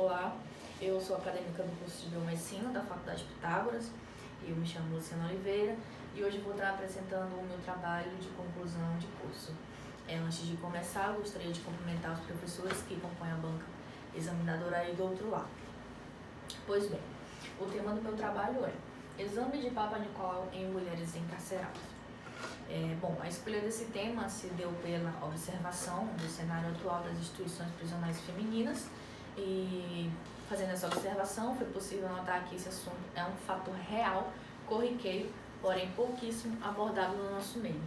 Olá, eu sou acadêmica do curso de Biomedicina da Faculdade Pitágoras. Eu me chamo Luciana Oliveira e hoje vou estar apresentando o meu trabalho de conclusão de curso. Antes de começar, gostaria de cumprimentar os professores que compõem a banca examinadora aí do outro lado. Pois bem, o tema do meu trabalho é Exame de Papa Nicolau em mulheres encarceradas. A escolha desse tema se deu pela observação do cenário atual das instituições prisionais femininas e, fazendo essa observação, foi possível notar que esse assunto é um fator real, corriqueiro, porém pouquíssimo abordado no nosso meio.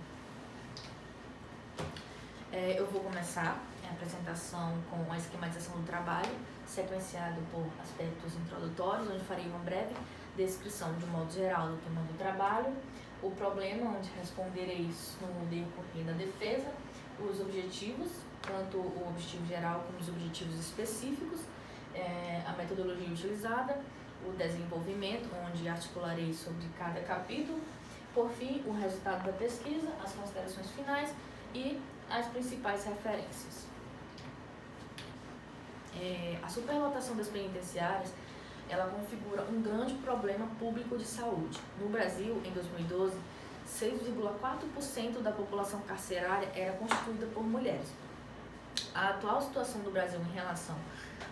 Eu vou começar a apresentação com a esquematização do trabalho, sequenciado por aspectos introdutórios, onde farei uma breve descrição de modo geral do tema do trabalho, o problema, onde responderei no decorrer da defesa, os objetivos, tanto o objetivo geral como os objetivos específicos, a metodologia utilizada, o desenvolvimento, onde articularei sobre cada capítulo, por fim, o resultado da pesquisa, as considerações finais e as principais referências. A superlotação das penitenciárias ela configura um grande problema público de saúde. No Brasil, em 2012, 6,4% da população carcerária era constituída por mulheres. A atual situação do Brasil em relação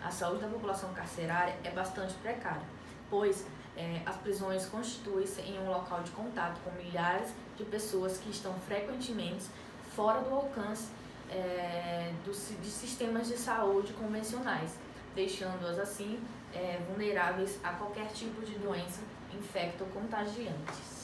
à saúde da população carcerária é bastante precária, pois as prisões constituem-se em um local de contato com milhares de pessoas que estão frequentemente fora do alcance de sistemas de saúde convencionais, deixando-as assim vulneráveis a qualquer tipo de doença infecto-contagiantes.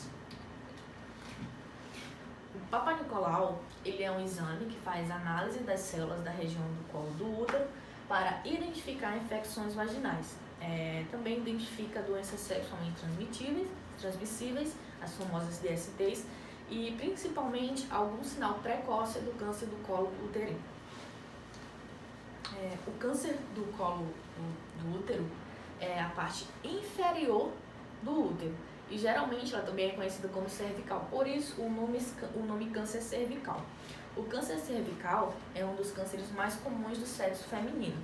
O Papa Nicolau ele é um exame que faz análise das células da região do colo do útero para identificar infecções vaginais. Também identifica doenças sexualmente transmissíveis, as famosas DSTs, e principalmente algum sinal precoce do câncer do colo uterino. O câncer do colo do útero é a parte inferior do útero e geralmente ela também é conhecida como cervical, por isso o nome câncer cervical. O câncer cervical é um dos cânceres mais comuns do sexo feminino.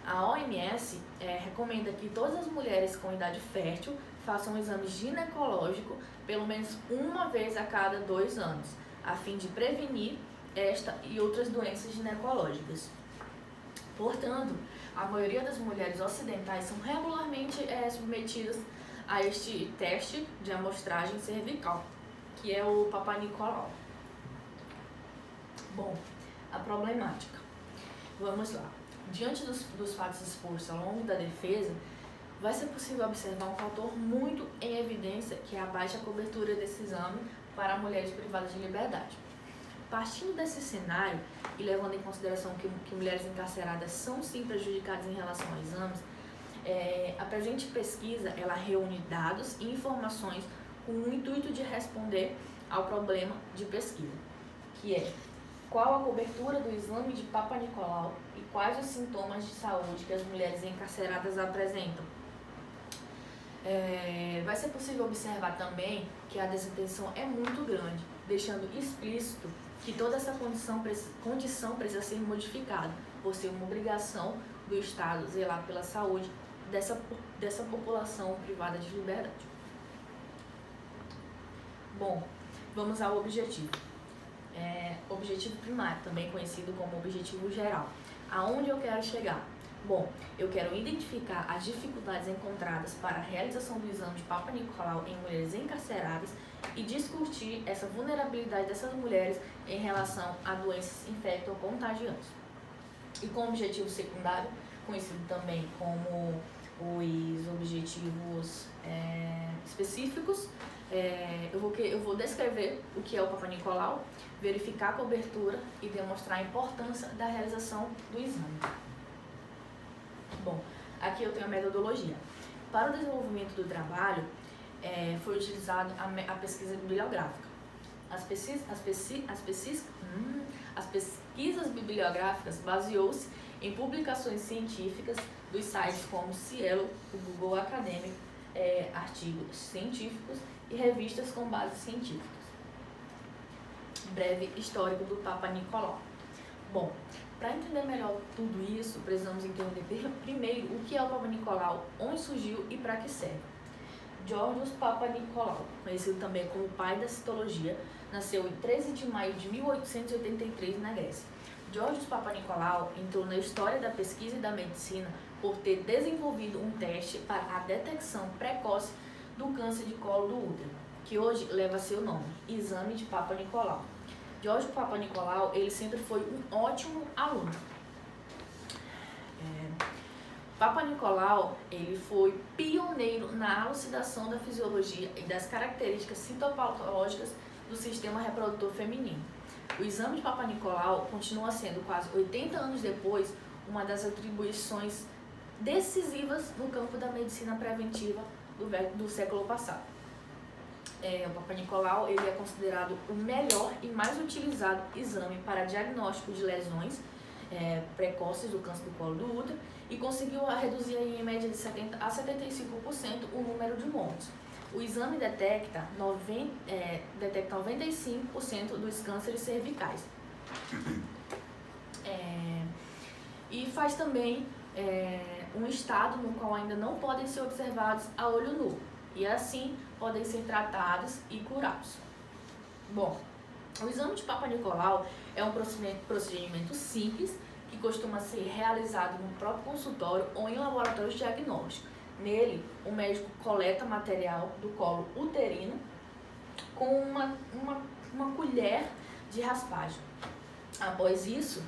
A OMS recomenda que todas as mulheres com idade fértil façam um exame ginecológico pelo menos uma vez a cada 2 anos, a fim de prevenir esta e outras doenças ginecológicas. Portanto, a maioria das mulheres ocidentais são regularmente submetidas a este teste de amostragem cervical, que é o Papa Nicolau. A problemática. Vamos lá. Diante dos fatos expostos ao longo da defesa, vai ser possível observar um fator muito em evidência, que é a baixa cobertura desse exame para mulheres privadas de liberdade. Partindo desse cenário e levando em consideração que mulheres encarceradas são sim prejudicadas em relação a exames, a presente pesquisa ela reúne dados e informações com o intuito de responder ao problema de pesquisa, que é qual a cobertura do exame de Papa Nicolau e quais os sintomas de saúde que as mulheres encarceradas apresentam. Vai ser possível observar também que a desatenção é muito grande, deixando explícito que toda essa condição precisa ser modificada, por ser uma obrigação do Estado zelar pela saúde dessa população privada de liberdade. Vamos ao objetivo. Objetivo primário, também conhecido como objetivo geral. Aonde eu quero chegar? Eu quero identificar as dificuldades encontradas para a realização do exame de Papa Nicolau em mulheres encarceradas e discutir essa vulnerabilidade dessas mulheres em relação a doenças infecto-contagiantes. E com objetivo secundário, conhecido também como os objetivos específicos, eu vou descrever o que é o Papa Nicolau, verificar a cobertura e demonstrar a importância da realização do exame. Aqui eu tenho a metodologia. Para o desenvolvimento do trabalho, foi utilizado a pesquisa bibliográfica. As pesquisas bibliográficas baseou-se em publicações científicas dos sites como Cielo, o Google Acadêmico, artigos científicos e revistas com bases científicas. Breve histórico do Papa Nicolau. Para entender melhor tudo isso, precisamos entender primeiro o que é o Papa Nicolau, onde surgiu e para que serve. Georgios Papanicolaou, conhecido também como pai da citologia, nasceu em 13 de maio de 1883 na Grécia. Georgios Papanicolaou entrou na história da pesquisa e da medicina por ter desenvolvido um teste para a detecção precoce do câncer de colo do útero, que hoje leva seu nome, Exame de Papanicolaou. Georgios Papanicolaou, ele sempre foi um ótimo aluno. Papanicolaou, ele foi pioneiro na elucidação da fisiologia e das características citopatológicas do sistema reprodutor feminino. O exame de Papanicolaou continua sendo, quase 80 anos depois, uma das atribuições decisivas no campo da medicina preventiva do século passado. O Papanicolaou, ele é considerado o melhor e mais utilizado exame para diagnóstico de lesões precoces do câncer do colo do útero e conseguiu reduzir em média de 70% a 75% o número de mortes. O exame detecta 95% dos cânceres cervicais. E faz também um estado no qual ainda não podem ser observados a olho nu, e assim podem ser tratados e curados. Bom, o exame de Papanicolaou é um procedimento simples que costuma ser realizado no próprio consultório ou em laboratórios diagnósticos. Nele, o médico coleta material do colo uterino com uma colher de raspagem. Após isso,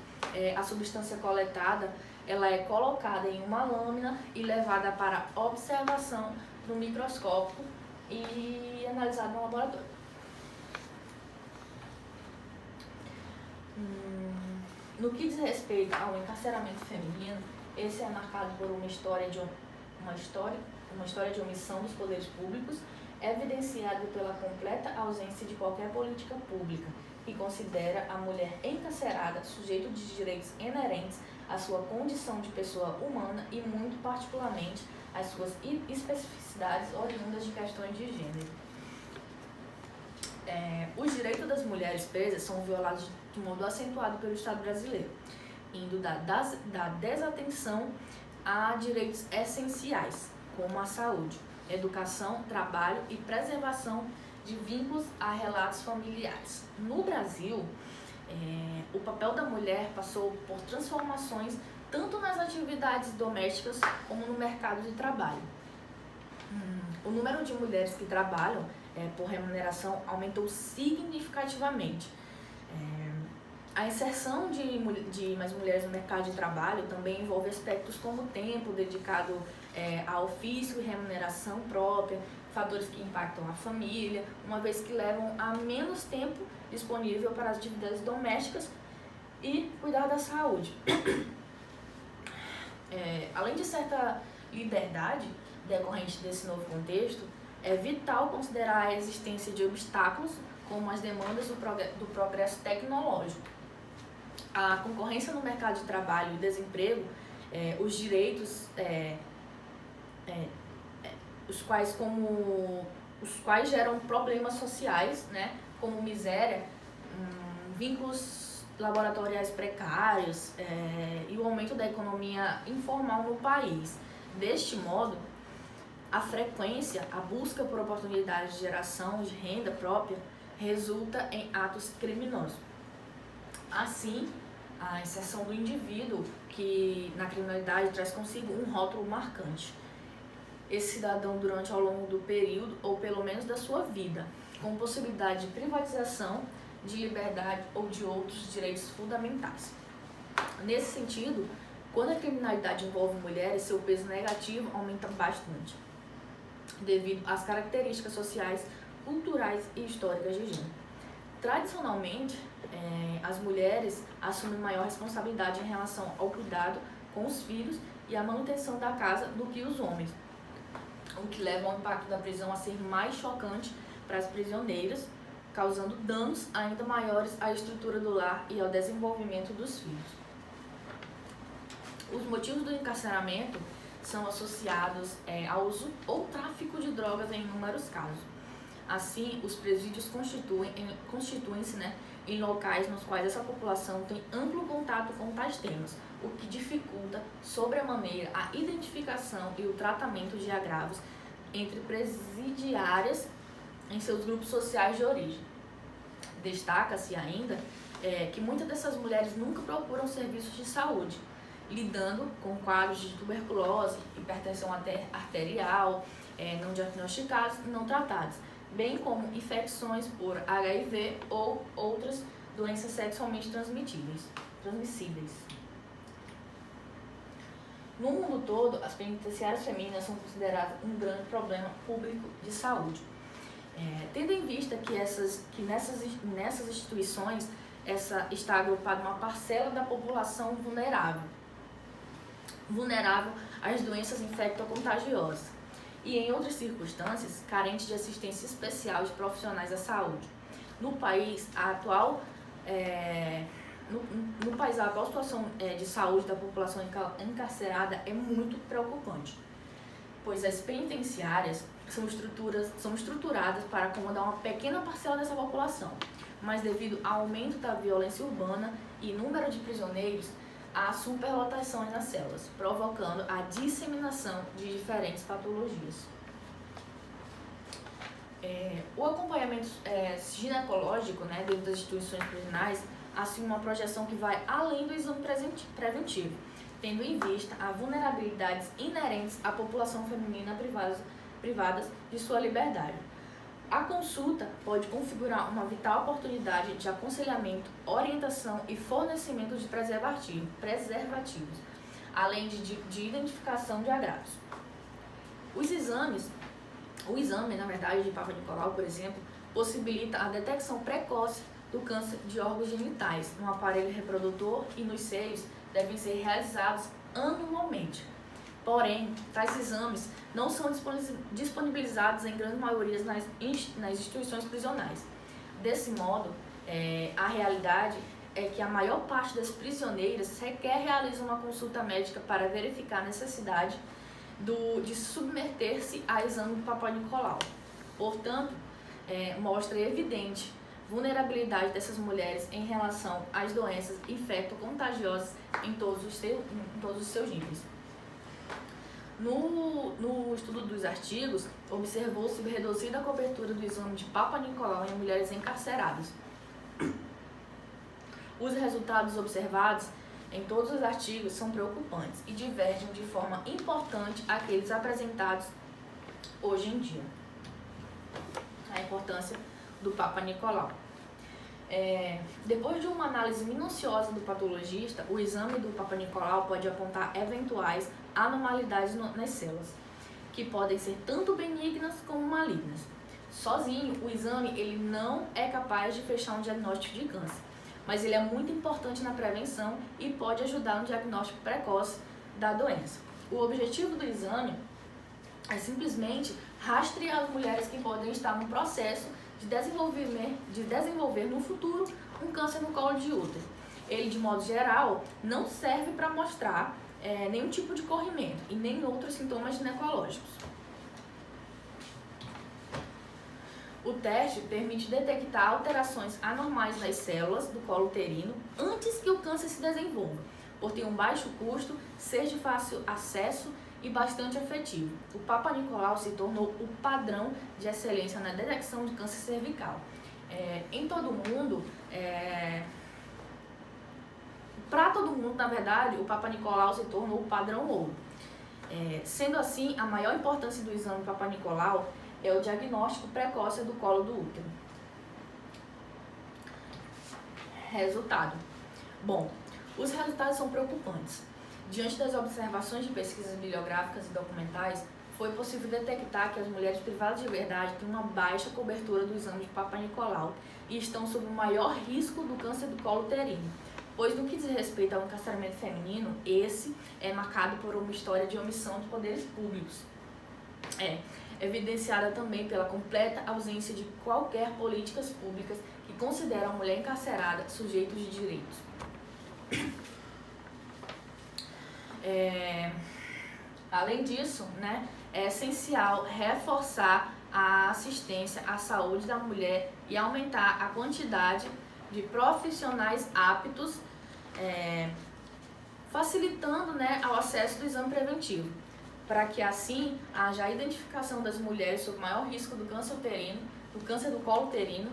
a substância coletada ela é colocada em uma lâmina e levada para observação no microscópio e analisada no laboratório. No que diz respeito ao encarceramento feminino, esse é marcado por uma história de omissão dos poderes públicos, evidenciada pela completa ausência de qualquer política pública que considera a mulher encarcerada sujeito de direitos inerentes à sua condição de pessoa humana e, muito particularmente, às suas especificidades oriundas de questões de gênero. Os direitos das mulheres presas são violados de modo acentuado pelo Estado brasileiro, indo da desatenção a direitos essenciais, como a saúde, educação, trabalho e preservação de vínculos a relatos familiares. No Brasil, o papel da mulher passou por transformações tanto nas atividades domésticas como no mercado de trabalho. O número de mulheres que trabalham por remuneração aumentou significativamente. A inserção de mais mulheres no mercado de trabalho também envolve aspectos como tempo dedicado a ofício e remuneração própria, fatores que impactam a família, uma vez que levam a menos tempo disponível para as atividades domésticas e cuidar da saúde. Além de certa liberdade decorrente desse novo contexto, é vital considerar a existência de obstáculos como as demandas do progresso tecnológico. A concorrência no mercado de trabalho e desemprego, os direitos, os quais geram problemas sociais, né, como miséria, vínculos laboratoriais precários e o aumento da economia informal no país. Deste modo, a frequência, a busca por oportunidades de geração de renda própria resulta em atos criminosos. Assim, a inserção do indivíduo que na criminalidade traz consigo um rótulo marcante. Esse cidadão durante ao longo do período, ou pelo menos da sua vida, com possibilidade de privatização, de liberdade ou de outros direitos fundamentais. Nesse sentido, quando a criminalidade envolve mulheres, seu peso negativo aumenta bastante, devido às características sociais, culturais e históricas de gênero. Tradicionalmente, as mulheres assumem maior responsabilidade em relação ao cuidado com os filhos e a manutenção da casa do que os homens, o que leva ao impacto da prisão a ser mais chocante para as prisioneiras, causando danos ainda maiores à estrutura do lar e ao desenvolvimento dos filhos. Os motivos do encarceramento são associados ao uso ou tráfico de drogas em inúmeros casos. Assim, os presídios constituem-se, em locais nos quais essa população tem amplo contato com tais temas, o que dificulta sobremaneira a identificação e o tratamento de agravos entre presidiárias em seus grupos sociais de origem. Destaca-se ainda que muitas dessas mulheres nunca procuram serviços de saúde, lidando com quadros de tuberculose, hipertensão arterial, não diagnosticados, não tratados, bem como infecções por HIV ou outras doenças sexualmente transmissíveis. No mundo todo, as penitenciárias femininas são consideradas um grande problema público de saúde. Tendo em vista que nessas instituições está agrupada uma parcela da população vulnerável às doenças infecto-contagiosas e, em outras circunstâncias, carente de assistência especial de profissionais da saúde. No país, a atual situação de saúde da população encarcerada é muito preocupante, pois as penitenciárias são estruturadas para acomodar uma pequena parcela dessa população, mas devido ao aumento da violência urbana e número de prisioneiros, há superlotações nas celas, provocando a disseminação de diferentes patologias. O acompanhamento ginecológico, dentro das instituições prisionais, assume uma projeção que vai além do exame preventivo, tendo em vista as vulnerabilidades inerentes à população feminina privadas de sua liberdade. A consulta pode configurar uma vital oportunidade de aconselhamento, orientação e fornecimento de preservativos, além de identificação de agravos. O exame, na verdade, de Papa Nicolau, por exemplo, possibilita a detecção precoce do câncer de órgãos genitais no aparelho reprodutor e nos seios devem ser realizados anualmente. Porém, tais exames não são disponibilizados em grande maioria nas instituições prisionais. Desse modo, a realidade é que a maior parte das prisioneiras sequer realiza uma consulta médica para verificar a necessidade de submeter-se a exame do Papa Nicolau. Portanto, mostra evidente vulnerabilidade dessas mulheres em relação às doenças infecto-contagiosas em todos os seus níveis. No estudo dos artigos, observou-se reduzida a cobertura do exame de Papa Nicolau em mulheres encarceradas. Os resultados observados em todos os artigos são preocupantes e divergem de forma importante àqueles apresentados hoje em dia. A importância do Papa Nicolau. Depois de uma análise minuciosa do patologista, o exame do Papa Nicolau pode apontar eventuais anormalidades nas células, que podem ser tanto benignas como malignas. Sozinho, o exame ele não é capaz de fechar um diagnóstico de câncer, mas ele é muito importante na prevenção e pode ajudar no diagnóstico precoce da doença. O objetivo do exame é simplesmente rastrear as mulheres que podem estar no processo de desenvolver no futuro um câncer no colo de útero. Ele, de modo geral, não serve para mostrar nenhum tipo de corrimento e nem outros sintomas ginecológicos. O teste permite detectar alterações anormais nas células do colo uterino antes que o câncer se desenvolva, por ter um baixo custo, ser de fácil acesso e bastante efetivo. O Papa Nicolau se tornou o padrão de excelência na detecção de câncer cervical. Em todo o mundo, para todo mundo, na verdade, o Papa Nicolau se tornou o padrão ouro. Sendo assim, a maior importância do exame Papa Nicolau é o diagnóstico precoce do colo do útero. Resultado. Bom, os resultados são preocupantes. Diante das observações de pesquisas bibliográficas e documentais, foi possível detectar que as mulheres privadas de liberdade têm uma baixa cobertura do exame de Papa Nicolau e estão sob o maior risco do câncer do colo uterino, pois no que diz respeito ao encarceramento feminino, esse é marcado por uma história de omissão dos poderes públicos. Evidenciada também pela completa ausência de qualquer políticas públicas que consideram a mulher encarcerada sujeito de direitos. Além disso, é essencial reforçar a assistência à saúde da mulher e aumentar a quantidade de profissionais aptos, facilitando, né, ao acesso do exame preventivo, para que assim haja a identificação das mulheres sob maior risco do câncer uterino, do câncer do colo uterino.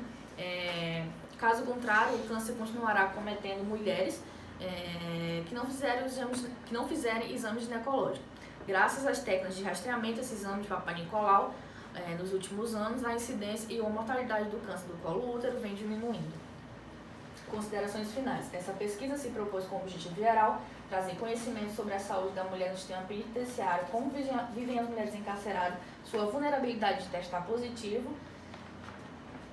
Caso contrário, o câncer continuará cometendo mulheres que não fizerem exames ginecológicos. Graças às técnicas de rastreamento, esse exame de Papai Nicolau, nos últimos anos, a incidência e a mortalidade do câncer do colo útero vem diminuindo. Considerações finais. Essa pesquisa se propôs com o objetivo geral trazer conhecimento sobre a saúde da mulher no sistema penitenciário, como vivem as mulheres encarceradas, sua vulnerabilidade de testar positivo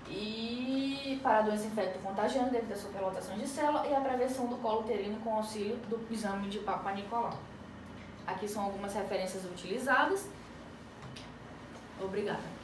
e para a doença infecto-contagiante devido à superlotação de célula e a prevenção do colo uterino com auxílio do exame de Papai Nicolau. Aqui são algumas referências utilizadas. Obrigada.